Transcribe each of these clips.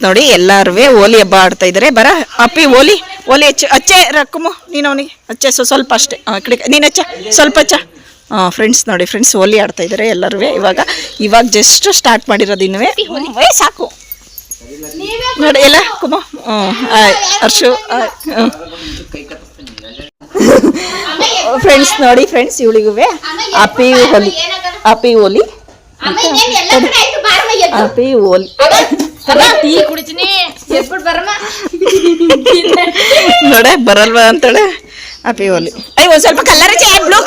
ನೋಡಿ ಎಲ್ಲರೂ ಹೋಲಿ ಹಬ್ಬ ಆಡ್ತಾ ಇದ್ದಾರೆ. ಬರ ಅಪ್ಪಿ ಹೋಲಿ ಹೋಲಿ ಅಚ್ಚೆ ರಕ್ಕಮು ನೀನು ಅವನಿಗೆ ಅಚ್ಚೆ ಸ್ವಲ್ಪ ಅಷ್ಟೇ. ಕಡೆ ನೀನು ಅಚ್ಚ ಸ್ವಲ್ಪ ಅಚ್ಚ. ಫ್ರೆಂಡ್ಸ್ ನೋಡಿ ಫ್ರೆಂಡ್ಸ್ ಹೋಲಿ ಆಡ್ತಾ ಇದ್ದಾರೆ ಎಲ್ಲರೂ. ಇವಾಗ ಜಸ್ಟ್ ಸ್ಟಾರ್ಟ್ ಮಾಡಿರೋದು ಇನ್ನುವೇ ಸಾಕು ನೋಡಿ ಎಲ್ಲ ಕುಮ ಅರ್ಶು. ಫ್ರೆಂಡ್ಸ್ ನೋಡಿ ಫ್ರೆಂಡ್ಸ್ ಇವಳಿಗೂ ಅಪ್ಪಿ ಹೋಲಿ ಅಪ್ಪಿ ಹೋಲಿ ಅಪ್ಪಿ ಹೋಲಿ ನೋಡೆ ಬರಲ್ವಾ ಅಂತಾಳೆ ಅಪ್ಪಿ ಹೋಲಿ. ಅಯ್ಯ ಒಂದ್ ಸ್ವಲ್ಪ ಕಲರ್ ಹಚ್ಚಿ ಬ್ಲೂ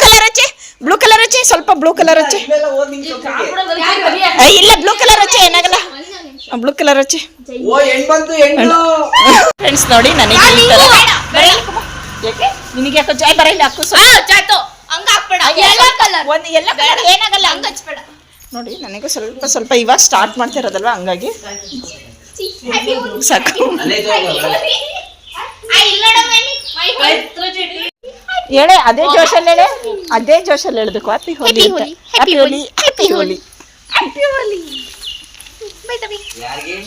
ಕಲರ್ ಹಚ್ಚಿ ಸ್ವಲ್ಪ ಬ್ಲೂ ಕಲರ್ ಹಚ್ಚಿ. ಇಲ್ಲ ಬ್ಲೂ ಕಲರ್ ಹಚ್ಚಿ ಏನಾಗಲ್ಲ ಬ್ಲೂ ಕಲರ್ ಹಚ್ಚಿ. ಫ್ರೆಂಡ್ಸ್ ನೋಡಿ ನನಗೆ ನಿನಗೆ ಯಾಕೋ ಜಾಯ್ ಬರಲ್ಲ ಹಾಕು ಏನಾಗಲ್ಲ ನೋಡಿ. ನನಗೂ ಸ್ವಲ್ಪ ಸ್ವಲ್ಪ ಇವಾಗ ಸ್ಟಾರ್ಟ್ ಮಾಡ್ತಾ ಇರೋದಲ್ವ ಹಂಗಾಗಿ ಸಾಕು. ಹೇಳೆ ಅದೇ ಜೋಶಲ್ಲಿ ಹೇಳೆ ಅದೇ ಜೋಶಲ್ಲಿ ಹೇಳ್ಬೇಕು. ಹ್ಯಾಪಿ ಹೋಲಿ ಹ್ಯಾಪಿ ಹೋಲಿ ಹ್ಯಾಪಿ ಹೋಲಿ ಹ್ಯಾಪಿ ಹೋಲಿ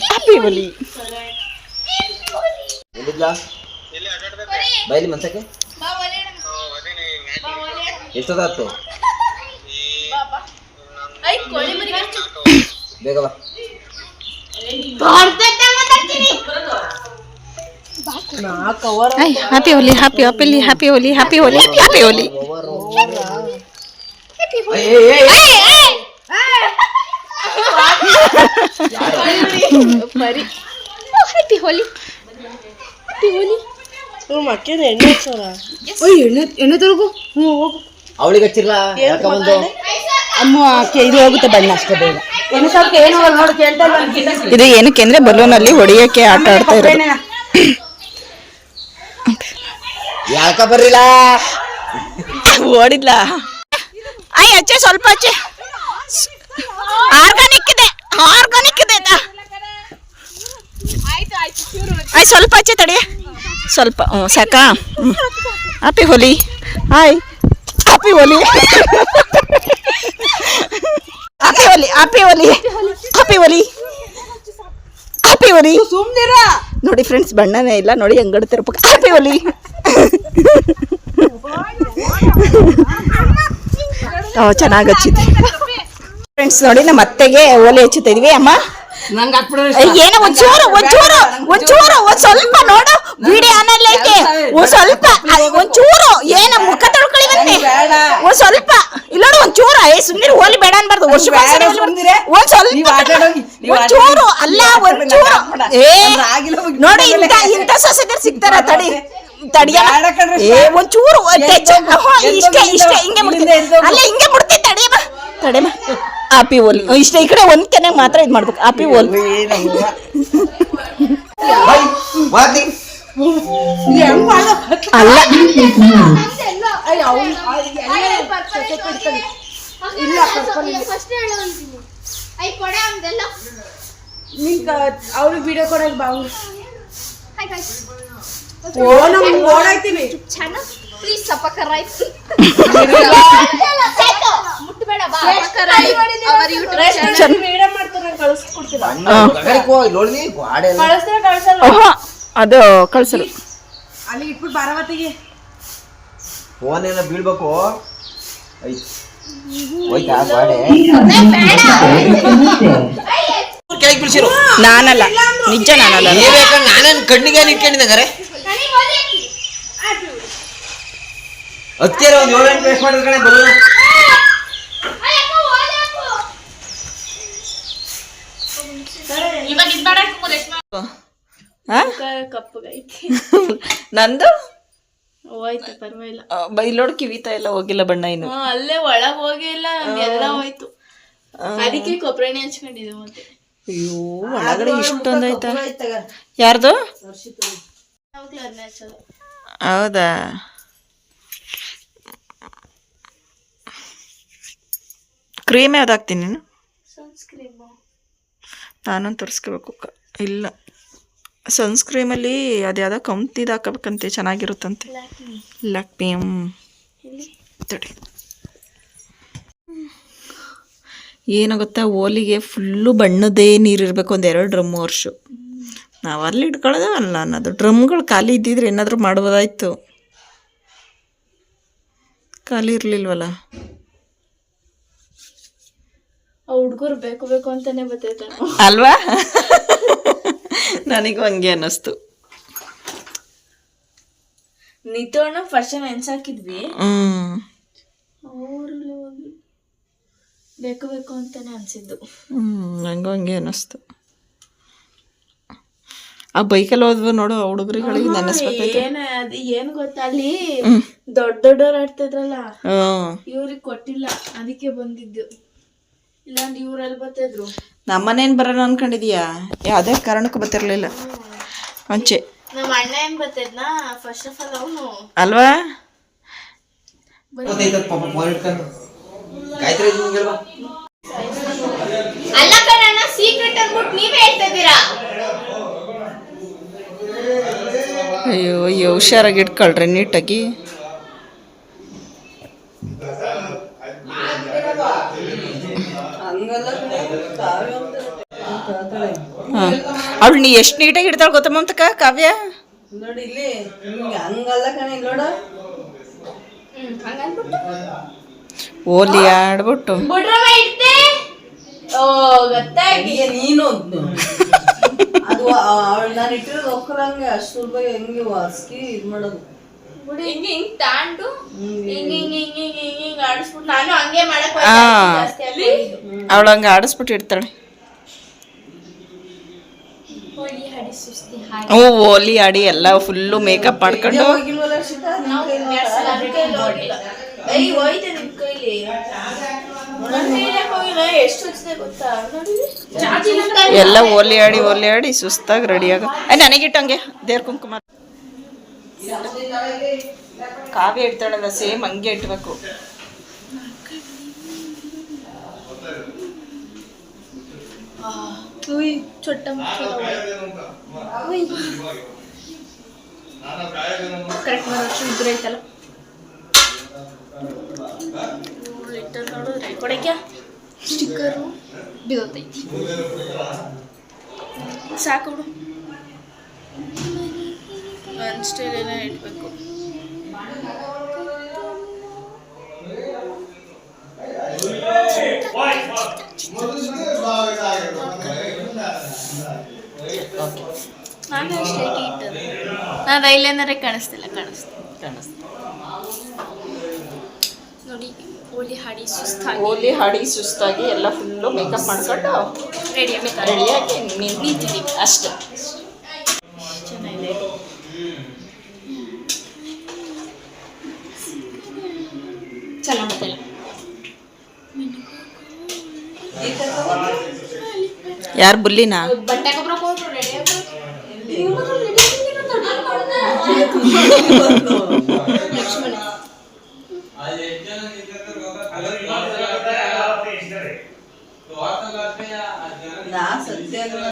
ಹ್ಯಾಪಿ ಹೋಲಿ. ಬೈಲಿ ಮನ್ಸಕ್ಕೆ ಎಷ್ಟೊತ್ತಾಯ್ತು ಬೇಗ ಬಾ. ಹ್ಯಾಪಿ ಹೋಲಿ ಹ್ಯಾಪಿ ಹೋಲಿ ಹ್ಯಾಪಿ ಹೋಲಿ ಹ್ಯಾಪಿ ಹೋಲಿ ಹ್ಯಾಪಿ ಹೋಲಿ. ಹ್ಯಾಪಿ ಹೋಲಿ ಎಣ್ಣೆ ತರಗು ಅವಳಿಗೆ ಹಚ್ಚಿರ್ಲ ಯಾಕಂದು ಅಮ್ಮ ಇದು ಹೋಗುತ್ತೆ ಬಣ್ಣ ಅಷ್ಟೇ ಬೇಗ. ಇದು ಏನಕ್ಕೆ ಅಂದ್ರೆ ಬಲೂನಲ್ಲಿ ಹೊಡೆಯಕ್ಕೆ ಆಟ ಆಡ್ತಾ ಇರೋದು. ಯಾಕ ಬರ್ರಿಲ್ಲ ಓಡಿಲ್ಲ ಅಯ್ಯ ಅಚ್ಚೆ ಸ್ವಲ್ಪ ಅಚ್ಚೆ ಆರ್ಗಾನಿಕ್ ಇದೆ ಆಯ್ ಸ್ವಲ್ಪ ಅಚ್ಚೆ ತಡಿ ಸ್ವಲ್ಪ ಸಾಕಾ. ಹ್ಯಾಪಿ ಹೋಲಿ ಹಾಯ್ ಹ್ಯಾಪಿ ಹೋಲಿ ಹ್ಯಾಪಿ ಹೋಲಿ ಹ್ಯಾಪಿ ಹೋಲಿ ಹ್ಯಾಪಿ ಹೋಲಿ ಹ್ಯಾಪಿ ಹೋಲಿ. ನೋಡಿ ಫ್ರೆಂಡ್ಸ್ ಬಣ್ಣನೇ ಇಲ್ಲ ನೋಡಿ ಹೆಂಗಡ್ತಿರ್ಬೇಕು. ಹ್ಯಾಪಿ ಹೋಲಿ ಚೆನ್ನಾಗಿ ಹಚ್ಚಿದ್ವಿ ಫ್ರೆಂಡ್ಸ್. ನೋಡಿ ನಮ್ಮ ಅತ್ತೆಗೆ ಓಲೆ ಹಚ್ಚುತ್ತಾ ಇದೀವಿ. ಅಮ್ಮ ಏನೋ ಒಂಚೂರು ಒಂದ್ ಸ್ವಲ್ಪ ನೋಡು ವಿಡಿಯೋ ಆನಲ್ಲಿ ಐತೆ. ಸ್ವಲ್ಪ ಒಂಚೂರು ಏನ ಮುಖ ತೊಳ್ಕೊಳ್ಳಿ ಬನ್ನಿ ಒಂದ್ ಸ್ವಲ್ಪ ಇಲ್ಲ ನೋಡಿ ಒಂಚೂರು ಸುಮ್ಮನೆ ಹೋಲಿ ಬೇಡ ಅನ್ಬಾರ್ದು. ವರ್ಷಕ್ಕೊಂದ್ಸರಿ ಒಂದ್ ಸ್ವಲ್ಪ ಒಂಚೂರು ಅಲ್ಲ ಒಂಚೂರು ನೋಡಿ ಇಂಥ ಸೊಸೆದಿರು ಸಿಗ್ತಾರ ತಡಿಯ ಒಂಚೂರು ಇಷ್ಟೇ ಹಿಂಗೆ ಮುಡ್ತೀನಿ ಅಲ್ಲ ಹಿಂಗೆ ಮುಡ್ತೀನಿ ತಡೆಮ ಹ್ಯಾಪಿ ಹೋಲಿ ಇಷ್ಟೇ. ಈ ಕಡೆ ಒಂದ್ ಕೆನೆ ಮಾತ್ರ ಇದು ಮಾಡ್ಬೇಕು. ಹ್ಯಾಪಿ ಹೋಲಿ ಅಲ್ಲ ಅವ್ರಿಗೆ ವಿಡಿಯೋ ಕೊಡಕ್ ಬಾವು ಪ್ಲೀಸ್ ಸಪಕರೈಟ್ ಮುಟ್ಟಬೇಡ ಬಾ ಅವರ ಯೂಟ್ಯೂಬ್ ಚಾನೆಲ್ ವಿಡಿಯೋ ಮಾಡ್ತಾರೆ ಕಳಿಸ್ಕೊಡ್ತೀರಾ ಅದು ಕಳ್ಸಲು ಅಲ್ಲಿ ಇಟ್ಬಿಟ್ಟು ಬಾರಾವತಿಗೆ ಫೋನ್ ಎಲ್ಲ ಬೀಳ್ಬೇಕು. ಹೋಯ್ತಾ ಗಾಡಿ ಕೆಳಗೆ ಬಿಡಿಸಿರು. ನಾನಲ್ಲ ನಿಜ ನಾನಲ್ಲ. ನಾನೇನು ಕಣ್ಣಿಗೆ ಇಟ್ಕೊಂಡಿದ್ದಂಗಾರೆ ಹತ್ತಿರ ಒಂದು 7 ಪೇಸ್ಟ್ ಮಾಡಿದ ಕಡೆ ಬಲ್ಲ ನಂದು ಹೋಯ್ತು ಪರವಾಗಿಲ್ಲ. ಇಲ್ಲೋಡ್ ಕಿವಿತಾ ಎಲ್ಲ ಹೋಗಿಲ್ಲ ಬಣ್ಣ ಇನ್ನು ಅಲ್ಲೇ ಒಳಗ್ ಹೋಗಿಲ್ಲ ಎಲ್ಲ ಹೋಯ್ತು. ಅದಕ್ಕೆ ಕೊಬ್ಬರಿ ಹಚ್ಕೊಂಡಿದ್ದೆ ಮತ್ತೆ. ಅಯ್ಯೋ ಒಳಗಡೆ ಇಷ್ಟೊಂದಾಯ್ತಾ? ಯಾರ್ದು? ಹೌದಾ ಕ್ರೀಮ್ ಯಾವ್ದು ಹಾಕ್ತೀನಿ ನೀನು? ನಾನೊಂದು ತರಿಸ್ಕೋಬೇಕು. ಇಲ್ಲ ಸನ್ಸ್ಕ್ರೀಮಲ್ಲಿ ಅದ್ಯಾವುದೋ ಕಂಪ್ನಿದು ಹಾಕಬೇಕಂತೆ ಚೆನ್ನಾಗಿರುತ್ತಂತೆ. ಲ್ಯಾಕ್ಮಿ ತಡಿ ಏನಾಗುತ್ತಾ ಹೋಲಿಗೆ ಫುಲ್ಲು ಬಣ್ಣದೇ ನೀರಿರಬೇಕು. ಒಂದು 2 ಡ್ರಮ್ಮು ವರ್ಷ ನಾವು ಅಲ್ಲಿ ಇಟ್ಕೊಳ್ಳೋದಲ್ಲ ಅನ್ನೋದು. ಡ್ರಮ್ಗಳು ಖಾಲಿ ಇದ್ದಿದ್ರೆ ಏನಾದರೂ ಮಾಡ್ಬೋದಾಯ್ತು, ಖಾಲಿ ಇರಲಿಲ್ವಲ್ಲ. ಆ ಹುಡ್ಗರು ಬೇಕು ಬೇಕು ಅಂತಾನೆ ಬರ್ತೈತೆ ಅಲ್ವಾ? ನನಗೂ ಹಂಗೆ ಅನ್ನಿಸ್ತು. ನಿತ್ಯಣ್ಣ ಫಸ್ಟ್ ನೆನ್ಸಾಕಿದ್ವಿ, ಅವರು ಬೇಕು ಬೇಕು ಅಂತಾನೆ ಅನ್ಸಿದ್ದು. ನಂಗೂ ಹಂಗೆ ಅನ್ನಿಸ್ತು. ಆ ಬೈಕಲ್ಲಿ ಹೋದ್ವು ನೋಡು, ಆ ಹುಡುಗರುಗಳಿಗೆ ನೆನೆಸ್ಬೇಕಾಯ್ತು. ಏನ್ ಗೊತ್ತಾ, ಅಲ್ಲಿ ದೊಡ್ಡವ್ರು ಆಡ್ತಿದ್ರಲ್ಲ, ಇವ್ರಿಗೆ ಕೊಟ್ಟಿಲ್ಲ, ಅದಕ್ಕೆ ಬಂದಿದ್ದು. ಇಲ್ಲಾಂದ್ರೆ ಇವ್ರಲ್ಲಿ ಬರ್ತಿದ್ರು. ನಮ್ಮನೇನು ಬರೋಣ ಅನ್ಕೊಂಡಿದೀಯಾ? ಯಾವುದೇ ಕಾರಣಕ್ಕೂ ಬರ್ತಿರ್ಲಿಲ್ಲ ಮುಂಚೆ. ನಮ್ಮ ಅಣ್ಣ ಏನ್ ಬರ್ತಿದ್ನಾ ಫಸ್ಟ್ ಆಫ್ ಆಲ್ ಅವನು ಅಲ್ವಾ? ಅಲ್ಲ ಕಣಣ್ಣ, ಸೀಕ್ರೆಟ್ ಅನ್ಬಿಟ್ಟು ನೀವೇ ಹೇಳ್ತಾ ಇದ್ದೀರಾ. ಅಯ್ಯೋ ಅಯ್ಯೋ, ಹುಷಾರಾಗಿ ಇಟ್ಕೊಳ್ರಿ ನೀಟಾಗಿ. ಅವಳು ನೀ ಎಷ್ಟು ನೀಟಾಗಿ ಇಡ್ತಾಳೆ ಗೊತ್ತ ಮಮತಕ್ಕ ಕಾವ್ಯ? ನೋಡಿ ಇಲ್ಲಿ ಹಂಗಲ್ಲ ಕಣೆ, ನೋಡ ಓಲಿ ಆಡ್ಬಿಟ್ಟು ನೀನು ಅದು ನಾನು ಇಟ್ಟಿರೋದು ಒಕ್ಕರಂಗೆ ಅಷ್ಟು ಸುಲಭ ಹೆಂಗೆ ವಾಸ್ಕಿ ಇದು ಮಾಡೋದು. ಹಿಂಗೆ ಹಿಂಗ್ ತಾಂಡು ಹಿಂಗ್ ಹಿಂಗ್ ಹಿಂಗ್ ಹಿಂಗ್ ಹಿಂಗ್ ಹಿಂಗ್ ಆಡಿಸ್ಬಿಟ್ಟು ನಾನು ಹಂಗೆ ಮಾಡಕ್ ಅವಳು ಹಂಗೆ ಆಡಿಸ್ಬಿಟ್ಟು ಇಡ್ತಾಳೆ. ಓಲಿ ಆಡಿ ಎಲ್ಲ ಫುಲ್ಲು ಮೇಕಪ್ ಮಾಡ್ಕೊಂಡು ಹೋಗಿಲ್ವಲ್ಲ ಶಿತಾ ನಿನ್ ಹೋಯ್ತೆ ನಿಮ್ ಕೈಲಿ. ಎಷ್ಟು ಹಚ್ಚಿದೆ ಗೊತ್ತಾ, ಎಲ್ಲ ಓಲಿ ಆಡಿ ಸುಸ್ತಾಗಿ ರೆಡಿಯಾಗ. ನನಗಿಟ್ಟಂಗೆ ದೇವ್ರ ಕುಂಕುಮ ಕಾವ್ಯ ಇಡ್ತಾಳಲ್ಲ ಸೇಮ್ ಹಂಗೆ ಇಟ್ಬೇಕು. ಚೊಟ್ಟ ಕರೆಕ್ಟ್ ಮಾಡೋಷ್ಟು ಇದ್ರೆ ಐತಲ್ಲ ನೋಡಿದ್ರೆ ಕೊಡಕ್ಕೆ ಸ್ಟಿಕ್ಕರು ಬಿದೋತೈತಿ. ಸಾಕು ಬಿಡು, ನನ್ನ ಸ್ಟೈಲೆಲ್ಲ ಇಟ್ಬೇಕು. ನಾನು ಅಷ್ಟೇ ಇಟ್ಟದ್ದು. ನಾನು ರೈಲೇನಾರೆ ಕಾಣಿಸ್ತಿಲ್ಲ, ನೋಡಿ. ಓಲಿ ಹಾಡಿ ಸುಸ್ತಾಗಿ ಎಲ್ಲ ಫುಲ್ಲು ಮೇಕಪ್ ಮಾಡ್ಕೊಂಡು ರೆಡಿಯಾಗಿ ನಿಂತಿದ್ದೀವಿ ಅಷ್ಟೇ. ಚೆನ್ನಾಗಿದೆ. ಚೆನ್ನಾಗಿಲ್ಲ ಯಾರು ಬುಲ್ಲಿನಾ? ಬಟ್ಟೆ ಗೊಬ್ಬರ ಕೊಟ್ಟರು ರೆಡಿ ನಾ ಸತ್ಯ